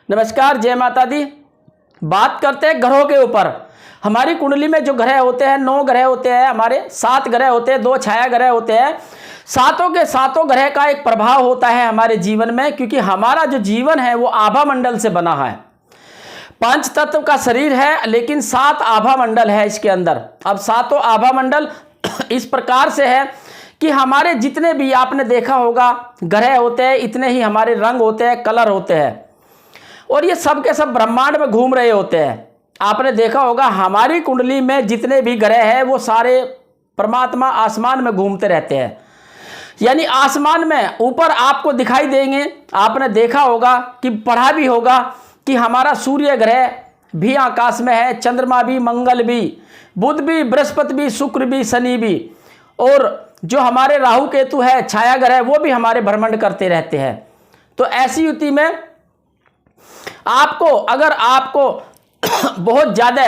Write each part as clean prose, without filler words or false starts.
नमस्कार, जय माता दी। बात करते हैं ग्रहों के ऊपर। हमारी कुंडली में जो ग्रह होते हैं 9 ग्रह होते हैं, हमारे 7 ग्रह होते हैं, 2 छाया ग्रह होते हैं। सातों के सातों ग्रह का एक प्रभाव होता है हमारे जीवन में, क्योंकि हमारा जो जीवन है वो आभा मंडल से बना है। 5 तत्व का शरीर है, लेकिन 7 आभा मंडल है इसके अंदर। अब सातों आभा मंडल इस प्रकार से है कि हमारे जितने भी आपने देखा होगा ग्रह होते हैं, इतने ही हमारे रंग होते हैं, कलर होते हैं, और ये सब के सब ब्रह्मांड में घूम रहे होते हैं। आपने देखा होगा हमारी कुंडली में जितने भी ग्रह हैं वो सारे परमात्मा आसमान में घूमते रहते हैं, यानी आसमान में ऊपर आपको दिखाई देंगे। आपने देखा होगा कि पढ़ा भी होगा कि हमारा सूर्य ग्रह भी आकाश में है, चंद्रमा भी, मंगल भी, बुध भी, बृहस्पति भी, शुक्र भी, शनि भी, और जो हमारे राहु केतु है छाया ग्रह वो भी हमारे भ्रमण करते रहते हैं। तो ऐसी युति में आपको अगर आपको बहुत ज़्यादा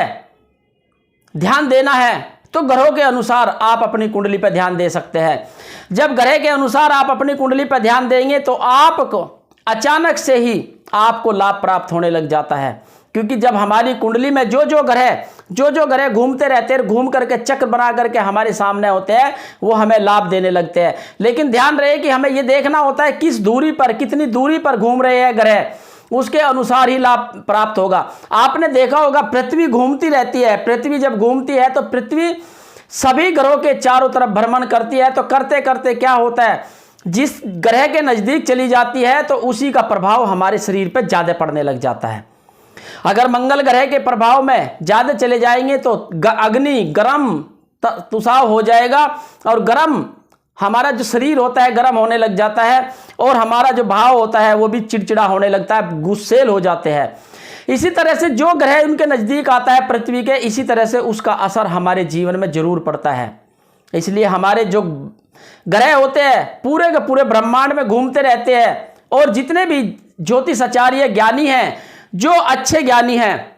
ध्यान देना है तो ग्रहों के अनुसार आप अपनी कुंडली पर ध्यान दे सकते हैं। जब ग्रह के अनुसार आप अपनी कुंडली पर ध्यान देंगे तो आपको अचानक से ही आपको लाभ प्राप्त होने लग जाता है, क्योंकि जब हमारी कुंडली में जो जो ग्रह घूमते रहते हैं, घूम करके चक्र बना करके हमारे सामने होते हैं, वो हमें लाभ देने लगते हैं। लेकिन ध्यान रहे कि हमें ये देखना होता है किस दूरी पर, कितनी दूरी पर घूम रहे हैं ग्रह, उसके अनुसार ही लाभ प्राप्त होगा। आपने देखा होगा पृथ्वी घूमती रहती है। पृथ्वी जब घूमती है तो पृथ्वी सभी ग्रहों के चारों तरफ भ्रमण करती है। तो करते करते क्या होता है, जिस ग्रह के नज़दीक चली जाती है तो उसी का प्रभाव हमारे शरीर पर ज़्यादा पड़ने लग जाता है। अगर मंगल ग्रह के प्रभाव में ज़्यादा चले जाएंगे तो अग्नि गर्म तुषाव हो जाएगा, और गर्म हमारा जो शरीर होता है गर्म होने लग जाता है, और हमारा जो भाव होता है वो भी चिड़चिड़ा होने लगता है, गुस्सेल हो जाते हैं। इसी तरह से जो ग्रह उनके नज़दीक आता है पृथ्वी के, इसी तरह से उसका असर हमारे जीवन में जरूर पड़ता है। इसलिए हमारे जो ग्रह होते हैं पूरे के पूरे ब्रह्मांड में घूमते रहते हैं, और जितने भी ज्योतिष आचार्य ज्ञानी हैं, जो अच्छे ज्ञानी हैं,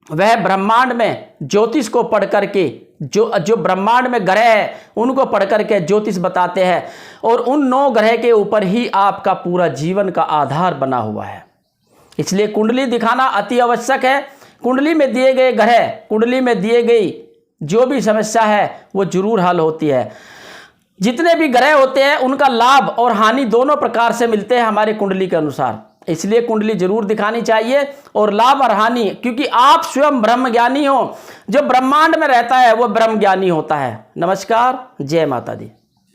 वह ब्रह्मांड में ज्योतिष को पढ़ करके जो ब्रह्मांड में ग्रह है उनको पढ़ करके ज्योतिष बताते हैं, और उन 9 ग्रह के ऊपर ही आपका पूरा जीवन का आधार बना हुआ है। इसलिए कुंडली दिखाना अति आवश्यक है। कुंडली में दिए गए ग्रह, कुंडली में दिए गई जो भी समस्या है वो जरूर हल होती है। जितने भी ग्रह होते हैं उनका लाभ और हानि दोनों प्रकार से मिलते हैं हमारे कुंडली के अनुसार। इसलिए कुंडली जरूर दिखानी चाहिए, और लाभ और हानि, क्योंकि आप स्वयं ब्रह्म ज्ञानी हो। जो ब्रह्मांड में रहता है वो ब्रह्म ज्ञानी होता है। नमस्कार, जय माता दी।